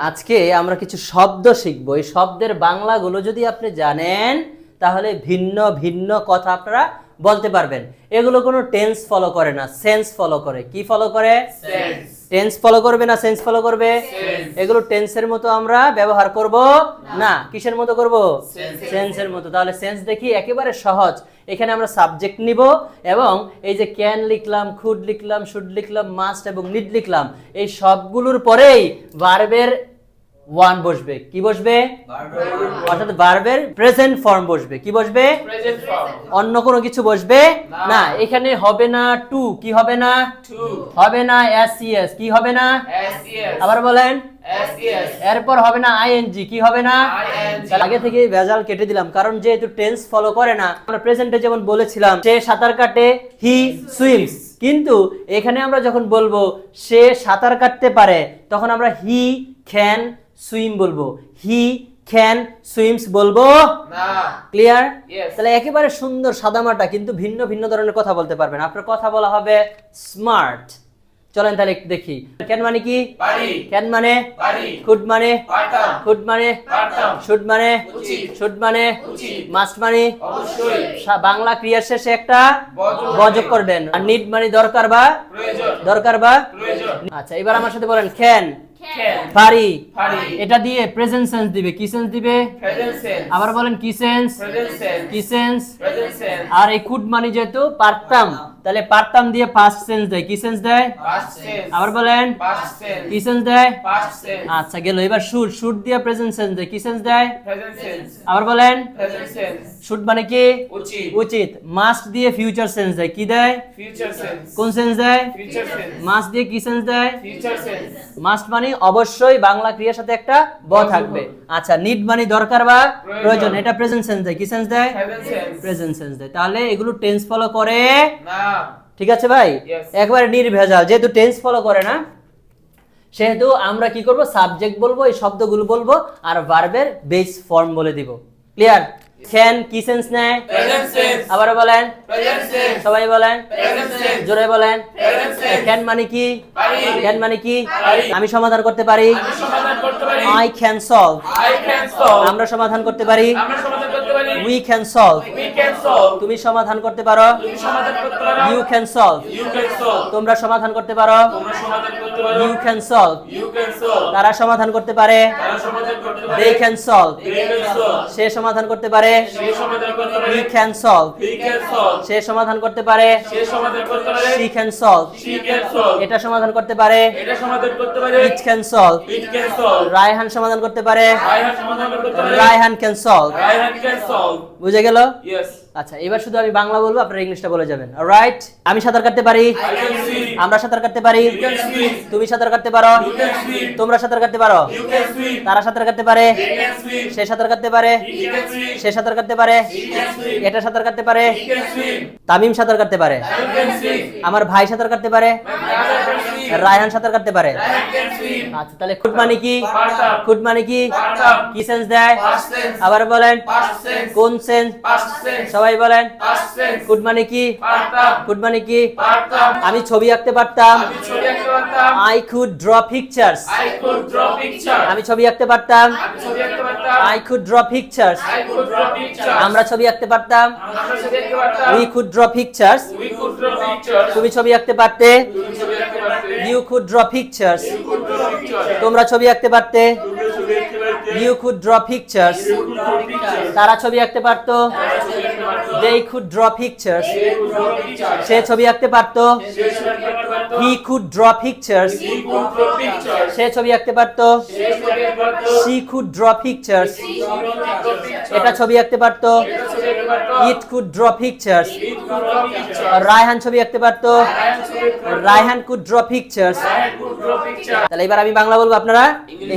আজকে আমরা কিছু শব্দ শিখব। এই শব্দের বাংলাগুলো যদি আপনি জানেন তাহলে ভিন্ন ভিন্ন কথা আপনারা বলতে পারবেন। এগুলো কোনো টেন্স ফলো করে না, সেন্স ফলো করে। কি ফলো করে? সেন্স। টেন্স ফলো করবে না সেন্স ফলো করবে? এগুলো টেন্সের মতো আমরা ব্যবহার করব না। কিসের মতো করব? সেন্সের মতো। তাহলে সেন্স দেখি, একেবারে সহজ। এখানে আমরা সাবজেক্ট নিব এবং এই যে ক্যান লিখলাম, কুড লিখলাম, শুড লিখলাম, মাস্ট এবং নিড লিখলাম, এই সবগুলোর পরেই ভার্বের ওয়ান বসবে। কি বসবে? অর্থাৎ ভার্বের প্রেজেন্ট ফর্ম বসবে। কি বসবে? Present form. অন্য কোনো কিছু বসবে না। এখানে হবে না টু। কি হবে না? টু। হবে না এসইএস। কি হবে না? এসইএস। আবার বলেন। এসইএস। এরপর হবে না আইএনজি। কি হবে না? আইএনজি। আগে থেকে ভেজাল কেটে দিলাম, কারণ যেহেতু টেন্স ফলো করে না। আমরা প্রেজেন্টে যেমন বলেছিলাম সে সাঁতার কাটে, হি সুইমস, কিন্তু এখানে আমরা যখন বলবো সে সাঁতার কাটতে পারে তখন আমরা হি ক্যান সুইম বলবো। হি ক্যান সুইমস বলবো না। ক্লিয়ার? Yes. তাহলে একেবারে সুন্দর সাদামাটা, কিন্তু ভিন্ন ভিন্ন ধরনের কথা বলতে পারবেন। আপনার কথা বলা হবে স্মার্ট। চলেন তাহলে একটু দেখি। ক্যান মানে কি? পারি। ক্যান মানে? পারি। কুড মানে? পারতাম। কুড মানে? পারতাম। শুড মানে? উচিত। শুড মানে? উচিত। মাস্ট মানে? অবশ্যই। বাংলা ক্রিয়ার শেষে একটা বযোগ বযোগ করবেন। আর নিড মানে দরকার বা? প্রয়োজন। দরকার বা? প্রয়োজন। আচ্ছা, এবার আমার সাথে বলেন ক্যান। ক্যান। পারি। পারি। এটা দিয়ে প্রেজেন্ট সেন্স দিবে। কি সেন্স দিবে? Present sense. আবার বলেন কি সেন্স? Present sense. কি সেন্স? Present sense. আর এই কুড মানে যেহেতু পারতাম, তাহলে পারতাম দিয়ে পাস্ট সেন্স দেয়। কি সেন্স দেয়? Past sense. আবার বলেন পাস্ট সেন্স। কি সেন্স দেয়? Past sense. আচ্ছা গেল। এবার শুড। শুড দিয়ে প্রেজেন্ট সেন্স দেয়। কি সেন্স দেয়? Present sense. আবার বলেন প্রেজেন্ট সেন্স। শুড মানে কি? উচিত। উচিত। মাস্ট দিয়ে ফিউচার সেন্স দেয়। কি দেয়? Future sense. কোন সেন্স দেয়? Future sense. মাস্ট দিয়ে কি সেন্স দেয়? Future sense. মাস্ট মানে অবশ্যই বাংলা ক্রিয়ার সাথে একটা ব থাকবে। আচ্ছা, নিড মানে দরকার বা প্রয়োজন, এটা প্রেজেন্ট সেন্স দেয়। কি সেন্স দেয়? Present sense. প্রেজেন্ট সেন্স দেয়। তাহলে এগুলো টেন্স ফলো করে না। ঠিক আছে ভাই? Yes. একবারে নির্ভেজাল। যেহেতু টেন্স ফলো করে না সেহেতু আমরা কি করব? সাবজেক্ট বলবো, এই শব্দগুলো বলবো আর ভার্বের বেস ফর্ম বলে দিব। ক্লিয়ার? ক্যান কি সেন্স নেয়? Present sense. আবার বলেন। Present sense. সবাই বলেন। Present sense. জোরে বলেন। Present sense. ক্যান মানে কি? পারি। ক্যান মানে কি? পারি। আমি সমাধান করতে পারি। আমি সমাধান করতে পারি। I can solve. I can solve. আমরা সমাধান করতে পারি। আমরা সমাধান করতে পারি। We can solve. We can solve. তুমি সমাধান করতে পারো। তুমি সমাধান করতে পারো। You can solve. You can solve. তোমরা সমাধান করতে পারো। তোমরা সমাধান করতে পারো। You can solve. You can solve. তারা সমাধান করতে পারে। তারা সমাধান করতে পারে। They can solve. They can solve. সে সমাধান করতে পারে। সে সমাধান করতে পারে। He can solve. He can solve. সে সমাধান করতে পারে। সে সমাধান করতে পারে। She can solve. She can solve. এটা সমাধান করতে পারে। এটা সমাধান করতে পারে। It can solve. It can solve. Raihan সমাধান করতে পারে। রায়হান সমাধান করতে পারে। Raihan can solve. Raihan can solve. বুঝে গেল? Yes. আচ্ছা, এবার শুধু আমি বাংলা বলবো, আপনারা ইংলিশটা বলে যাবেন। অলরাইট? আমি সাঁতার কাটতে পারি। I can swim. আমরা সাঁতার কাটতে পারি। You can swim. তুমি সাঁতার কাটতে পারো। You can swim. তোমরা সাঁতার কাটতে পারো। You can swim. তারা সাঁতার কাটতে পারে। They can swim. সে সাঁতার কাটতে পারে। He can swim. সে সাঁতার কাটতে পারে। He can swim. এটা সাঁতার কাটতে পারে। He can swim. তামিম সাঁতার কাটতে পারে। You can swim. আমার ভাই সাঁতার কাটতে পারে। My brother can swim. Raihan সাঁতার কাটতে পারে। Ryan can swim. আচ্ছা, তাহলে খুদ মানে কি? পারতাম। খুদ মানে কি? পারতাম। কি সেন্স দেয়? Past tense. আবার বলেন। Past tense. কোন সেন্স? Past tense. সবাই বলেন। Past tense. খুদ মানে কি? পারতাম। খুদ মানে কি? পারতাম। আমি ছবি আঁকতে পারতাম। আমি ছবি আঁকতে পারতাম। I could draw pictures. I could draw picture. আমি ছবি আঁকতে পারতাম। আমি ছবি আঁকতে পারতাম। I could draw pictures. I could draw picture. আমরা ছবি আঁকতে পারতাম। আমরা ছবি আঁকতে পারতাম। We could draw pictures. We could draw picture. তুমি ছবি আঁকতে পারতে। তুমি ছবি আঁকতে পারতে। You could draw pictures. You could draw picture. তোমরা ছবি আঁকতে পারতে। তুমি ছবি আঁকতে পারতে। You could draw pictures. You could draw picture. তারা ছবি আঁকতে পারতো। তারা ছবি আঁকতে পারতো। They could draw pictures. They could draw picture. সে ছবি আঁকতে পারতো। সে ছবি আঁকতে পারতো। He could draw pictures. He could draw picture. সে ছবি আঁকতে পারতো। সে ছবি আঁকতে পারতো। She could draw pictures. She could draw picture. এটা ছবি আঁকতে পারতো। এটা ছবি আঁকতে পারতো। It could draw pictures. It could draw picture. Raihan ছবি আঁকতে পারতো। Ryan ছবি আঁকতে পারতো। Raihan could draw pictures. Ryan could draw picture. তাহলে এবার আমি বাংলা বলবো, আপনারা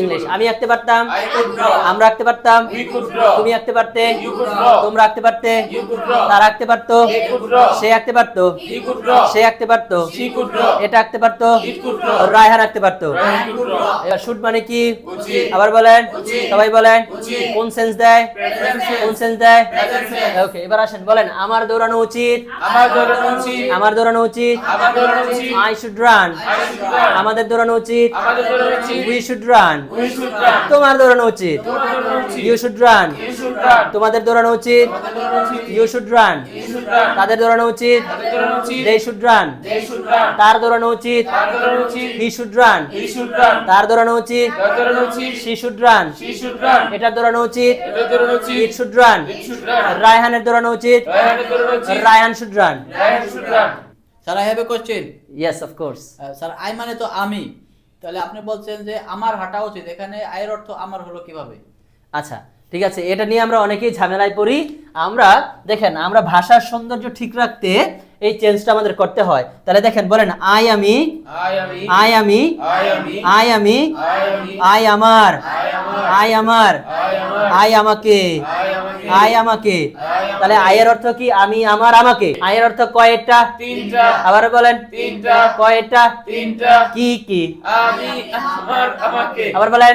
ইংলিশ। আমি আঁকতে পারতাম। I could draw. আমরা আঁকতে পারতাম। We could draw. তুমি আঁকতে পারতে। You could draw. তোমরা আঁকতে পারতে। You could draw. তারা আঁকতে পারতো। They could draw. সে আঁকতে পারতো। He could draw. সে আঁকতে পারতো। She could draw. এটা আঁকতে পারতো। It could draw. রায়হান আঁকতে পারতো। Ryan could draw. এবার শুট মানে কি? উচিত। আবার বলেন। উচিত। সবাই বলেন। উচিত। কোন সেন্স দেয়? Present tense. কোন সেন্স দেয়? Present tense. ওকে, এবার আসেন বলেন আমার দৌড়ানো উচিত, আমার দৌড়ানো উচিত, আমার দৌড়ানো উচিত, আমার দৌড়ানো উচিত, I should run, I should run, আমাদের দৌড়ানো উচিত, আমাদের দৌড়ানো উচিত, we should run, we should run, তোমার দৌড়ানো উচিত, তোমার দৌড়ানো উচিত, you should run, you should run, তোমাদের দৌড়ানো উচিত, আমাদের দৌড়ানো উচিত, you should run, you should run, তাদের দৌড়ানো উচিত, তাদের দৌড়ানো উচিত, they should run, they should run, তার দৌড়ানো উচিত, তার দৌড়ানো উচিত, he should run, he should run, তার দৌড়ানো উচিত, তার দৌড়ানো উচিত, she should run, she should run, এটার দৌড়ানো উচিত, এটার দৌড়ানো উচিত, it should run, it should run, রায়হানের দৌড়ানো উচিত, রায়হানের দৌড়ানো উচিত, Raihan should run. Raihan should run, sir I have a question. Yes of course. Sir I মানে তো আমি, তাহলে আপনি বলছেন যে আমার হাঁটা উচিত, এখানে আয়ের অর্থ আমার হলো কিভাবে? আচ্ছা ঠিক আছে, এটা নিয়ে আমরা অনেকেই ঝামেলায় পড়ি। আমরা দেখেন আমরা ভাষার সৌন্দর্য ঠিক রাখতে এই চেঞ্জটা আমাদের করতে হয়। তাহলে দেখেন বলেন আই আমি, I am he, আই আমি, I am he, আই আমি, I am he, আই আমার, I am I, আই আমার, I am I, আই আমাকে, I am he, আই আমাকে। তাহলে আয়ের অর্থ কি? আমি, আমার, আমাকে। আয়ের অর্থ কয়টা? তিনটা, আবার বলেন তিনটা, কয়টা? তিনটা, কি কি? আমি, আমার, আমাকে, আবার বলেন,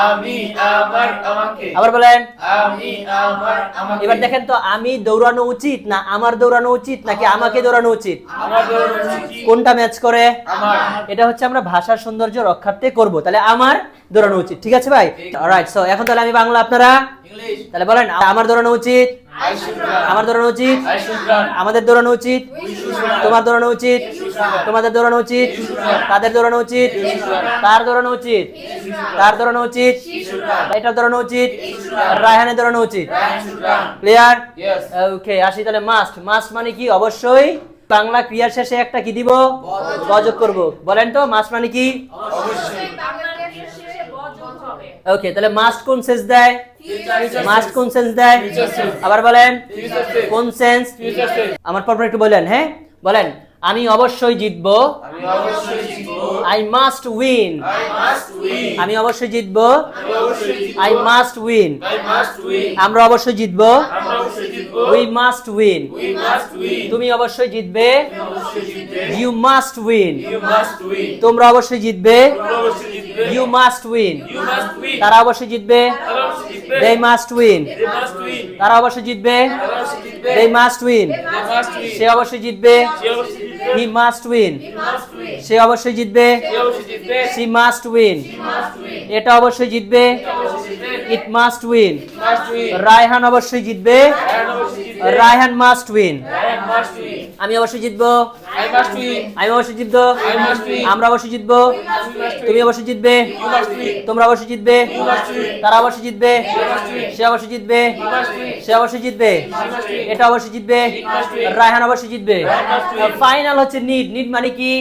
আমি, আমার, আমাকে, আবার বলেন। আমি, আমার, আমাকে, এবার দেখেন তো আমি দৌড়ানো উচিত না আমার দৌড়ানো উচিত নাকি আমাকে দৌড়ানো উচিত? আমার দৌড়ানো উচিত, কোনটা ম্যাচ করে? আমার, এটা হচ্ছে আমরা ভাষার সৌন্দর্য রক্ষার্থে করব। তাহলে আমার দৌড়ানো উচিত, ঠিক আছে ভাই? অলরাইট, সো এখন তাহলে আমি বাংলা, আপনারা ইংলিশ। তাহলে বলেন আমার দৌড়ানো উচিত, I should run, আমার দৌড়ানো উচিত, I should run, আমাদের দৌড়ানো উচিত, তোমার দৌড়ানো উচিত, তোমাদের দৌড়ানো উচিত, তাদের দৌড়ানো উচিত, তার দৌড়ানো উচিত, তার দৌড়ানো উচিত, এটার দৌড়ানো উচিত, রায়হানের দৌড়ানো উচিত। Ryan should run, clear? yes, ওকে, আসি তাহলে মাস্ট। মাস্ট মানে কি? অবশ্যই বাংলা ক্রিয়ার শেষে একটা কি দিব? বযোগ করব। বলেন তো মাস্ট মানে কি? অবশ্যই, বাংলাদেশের শেষে বযোগ হবে। ওকে, তাহলে মাস্ট কোন সেন্স দেয়? future মাস্ট কোন সেন্স দেয়? Future tense. আবার বলেন future tense, কোন সেন্স? future tense, আমার পরপর একটু বলেন, হ্যাঁ বলেন। আমি অবশ্যই জিতবো, আমি অবশ্যই জিতবো, I must win. I must win, আমি অবশ্যই জিতবো, আমি অবশ্যই জিতবো, I must win. I must win, আমরা অবশ্যই জিতবো, আমরা অবশ্যই জিতবো, we must win. we must win, তুমি অবশ্যই জিতবে, তুমি অবশ্যই জিতবে, you must win. you must win, তোমরা অবশ্যই জিতবে, তোমরা অবশ্যই জিতবে, you must win. you must win, তারা অবশ্যই জিতবে, তারা অবশ্যই জিতবে, they must win. they must win, তারা অবশ্যই জিতবে, তারা অবশ্যই জিতবে, they must win. they must win, সে অবশ্যই জিতবে, সে অবশ্যই জিতবে, he must win. he must win, সে অবশ্যই জিতবে, সে অবশ্যই জিতবে, she must win. he must win, এটা অবশ্যই জিতবে, সে অবশ্যই জিতবে, it must win. he must win, Raihan অবশ্যই জিতবে, Ryan অবশ্যই জিতবে, Raihan must win. Ryan must win, আমি অবশ্যই জিতবো, I must win, আমি অবশ্যই জিতবো, I must win, আমরা অবশ্যই জিতবো, we must win, তুমি অবশ্যই জিতবে, you must win, তোমরা অবশ্যই জিতবে, you must win, তারা অবশ্যই জিতবে, they must win, সে অবশ্যই জিতবে, you must win, সে অবশ্যই জিতবে, she must win, এটা অবশ্যই জিতবে, must win, রায়হান অবশ্যই জিতবে। Ryan must win, ফাইনাল হচ্ছে নিড। নিড মানে কি?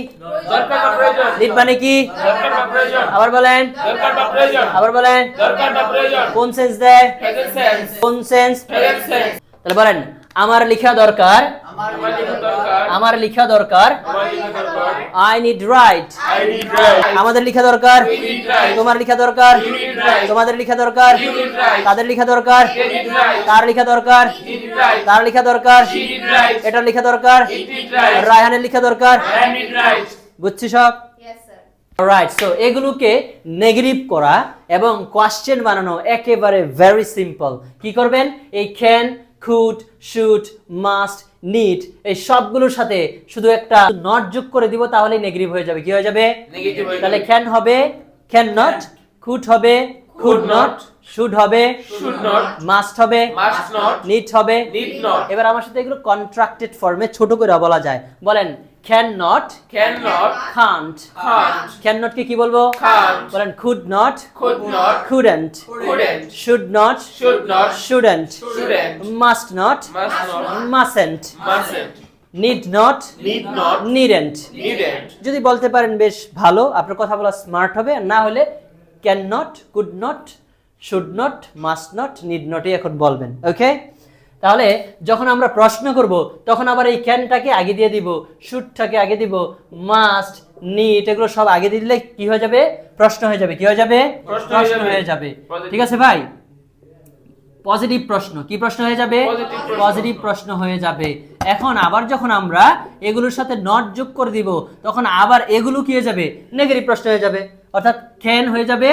দরকার বা প্রয়োজন, নিড মানে কি? দরকার বা প্রয়োজন, আবার বলেন, দরকার বা প্রয়োজন, আবার বলেন। দরকার বা প্রয়োজন, কোন সেন্স দেয়? present sense, কোন সেন্স? present sense, তাহলে বলেন আমার লেখা দরকার, আমার লেখা দরকার, আমার লেখা দরকার, আমার লেখা দরকার, I need right. I need right, আমাদের লেখা দরকার, we need right, তোমার লেখা দরকার, you need right, তোমাদের লেখা দরকার, you need right, তাদের লেখা দরকার, they need right, তার লেখা দরকার, he need right, তার লেখা দরকার, she need right, এটা লেখা দরকার, it need right, রায়হানের লেখা দরকার। I need right, বুঝছি সব? Yes, sir. রাইট। সো এগুলোকে নেগেটিভ করা এবং কোয়েশ্চেন বানানো একেবারে ভেরি সিম্পল। কি করবেন? এই can, could, should, must, need এই সবগুলোর সাথে শুধু একটা নট যোগ করে দিব, তাহলেই নেগেটিভ হয়ে যাবে। কি হয়ে যাবে? negative হয়ে তাহলে যাবে, ক্যান হবে ক্যান নট, কুড হবে কুড নট, শুড হবে should not, মাস্ট হবে must not, নিড হবে। need not, এবার আমার সাথে এগুলো কন্ট্রাক্টেড ফর্মে ছোট করে বলা যায়। বলেন can not, cannot, can't. can't, can not কে কি বলবো? can't, বলেন could not, could not, couldn't, couldn't, should not, should not, shouldn't, shouldn't, must not, must not, mustn't, mustn't, need not, need not, needn't। needn't, যদি বলতে পারেন বেশ ভালো, আপনার কথা বলা স্মার্ট হবে। আর না হলে can not, could not, should not, must not, need নটই এখন বলবেন। ওকে, তাহলে যখন আমরা প্রশ্ন করব তখন আবার এই ক্যানটাকে আগে দিয়ে দিব, শুডটাকে আগে দিব, মাস্ট, নিড এগুলো সব আগে দিয়ে দিলে কি হয়ে যাবে? প্রশ্ন হয়ে যাবে। কি হয়ে যাবে? প্রশ্ন হয়ে প্রশ্ন যাবে। হয়ে যাবে। Positive. ঠিক আছে ভাই? পজিটিভ প্রশ্ন। কি প্রশ্ন হয়ে যাবে? Positive প্রশ্ন। পজিটিভ প্রশ্ন হয়ে যাবে। এখন আবার যখন আমরা এগুলোর সাথে নট যোগ করে দিব তখন আবার এগুলো কি হয়ে যাবে? নেগেটিভ প্রশ্ন হয়ে যাবে। অর্থাৎ ক্যান হয়ে যাবে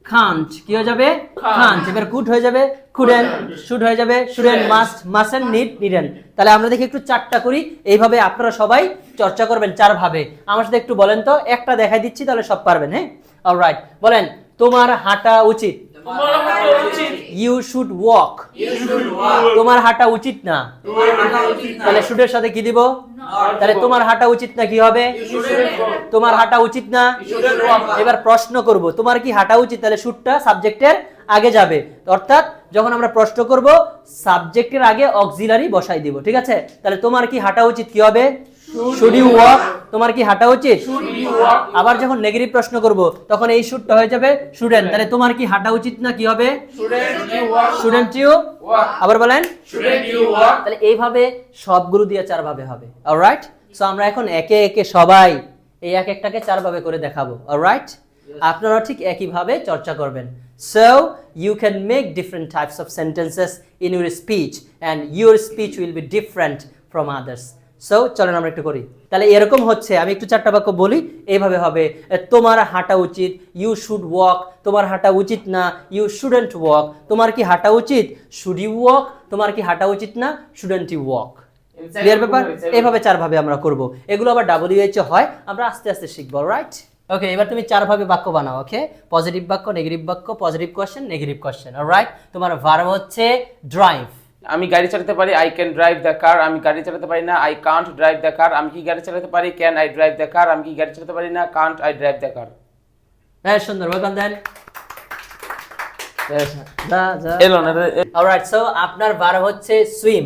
can't কি হয়ে যাবে can't এবার could হয়ে যাবে couldn't should হয়ে যাবে shouldn't must mustn't needn't তাহলে আমরা দেখি একটু চারটা করি এইভাবে আপনারা সবাই চর্চা করবেন চার ভাবে আমার সাথে একটু বলেন তো একটা দেখাই দিচ্ছি তাহলে সব পারবেন হ্যাঁ অলরাইট বলেন তোমার হাঁটা উচিত তোমার হাঁটা উচিত you should walk you should walk তোমার হাঁটা উচিত না তোমার হাঁটা উচিত না তাহলে শুডের সাথে কি দিব তাহলে তোমার হাঁটা উচিত না কি হবে you shouldn't walk তোমার হাঁটা উচিত না you shouldn't walk এবার প্রশ্ন করব তোমার কি হাঁটা উচিত তাহলে শুডটা সাবজেক্টের আগে যাবে অর্থাৎ যখন আমরা প্রশ্ন করব সাবজেক্টের আগে অক্সিলারি বসাই দিব ঠিক আছে তাহলে তোমার কি হাঁটা উচিত কি হবে শুড ইউ ওয়াক তোমার কি হাঁটা উচিত should you walk আবার যখন নেগেটিভ প্রশ্ন করব তখন এই শুডটা হয়ে যাবে শুডেন্ট তাহলে তোমার কি হাঁটা উচিত না কি হবে shouldn't you walk shouldn't you walk আবার বলেন shouldn't you walk তাহলে এইভাবে সবগুলো দিয়ে চার ভাবে হবে অলরাইট সো আমরা এখন একে একে সবাই এই এক একটাকে চার ভাবে করে দেখাবো অলরাইট আপনারা ঠিক একই ভাবে চর্চা করবেন so you can make different types of sentences in your speech and your speech will be different from others so চলেন আমরা একটু করি তাহলে এরকম হচ্ছে আমি একটু চারটা বাক্য বলি এইভাবে হবে তোমার হাঁটা উচিত ইউ শুড ওয়াক তোমার হাঁটা উচিত না ইউ শুডেন্ট ওয়াক তোমার কি হাঁটা উচিত শুড ইউ ওয়াক তোমার কি হাঁটা উচিত না শুডেন্ট ইউ ওয়াক ক্লিয়ার ব্যাপার এইভাবে চার ভাবে আমরা করব এগুলো আবার WH হয় আমরা আস্তে আস্তে শিখব রাইট ওকে এবার তুমি চার ভাবে বাক্য বানাও ওকে পজিটিভ বাক্য নেগেটিভ বাক্য positive question negative question alright তোমার ভার্ব হচ্ছে ড্রাইভ আমি গাড়ি চালাতে পারি I can drive the car আমি গাড়ি চালাতে পারি না I can't drive the car আমি কি গাড়ি চালাতে পারি can I drive the car আমি কি গাড়ি চালাতে পারি না Kant I drive the car হ্যাঁ সুন্দর ওয়েলকাম দেন এলো না অলরাইট সো আপনার ভার্ব হচ্ছে সুইম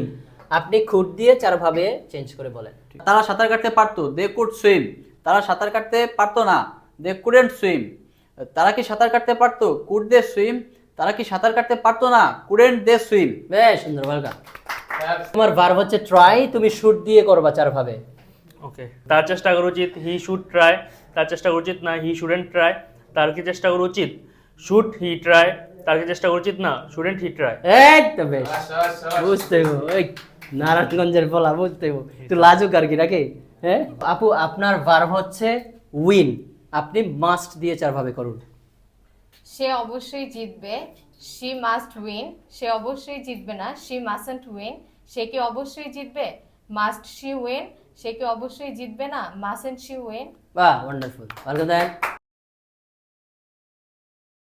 আপনি খুদ দিয়ে চার ভাবে চেঞ্জ করে বলেন তারা সাঁতার কাটতে পারতো দে কুড সুইম তারা সাঁতার কাটতে পারতো না দে কুডেন্ট সুইম তারা কি সাঁতার কাটতে পারতো কুড দে সুইম তারা কি সাঁতার কাটতে পারতো না কুডেন্ট দে সুইম বেশ সুন্দর ওয়েলকাম তোমার ভার্ব হচ্ছে ট্রাই তুমি শুড দিয়ে করবা চার ভাবে ওকে তার চেষ্টা করা উচিত হি শুড ট্রাই তার চেষ্টা করা উচিত না হি শুডেন্ট ট্রাই তার কি চেষ্টা করা উচিত শুড হি ট্রাই তার কি চেষ্টা করা উচিত না শুডেন্ট হি ট্রাই এই তো বেশ বুঝতে গো ওই নারায়ণগঞ্জের বলা বুঝতে গো একটু লাজুক আর কি নাকি হ্যাঁ আপু আপনার ভার্ব হচ্ছে উইন আপনি মাস্ট দিয়ে চার ভাবে করুন সে অবশ্যই জিতবে শি মাস্ট উইন সে অবশ্যই জিতবে না শি মাস্টন্ট উইন সে কি অবশ্যই জিতবে মাস্ট শি উইন সে কি অবশ্যই জিতবে না মাস্টন্ট শি উইন বাহ ওয়ান্ডারফুল ওয়েলকাম দেন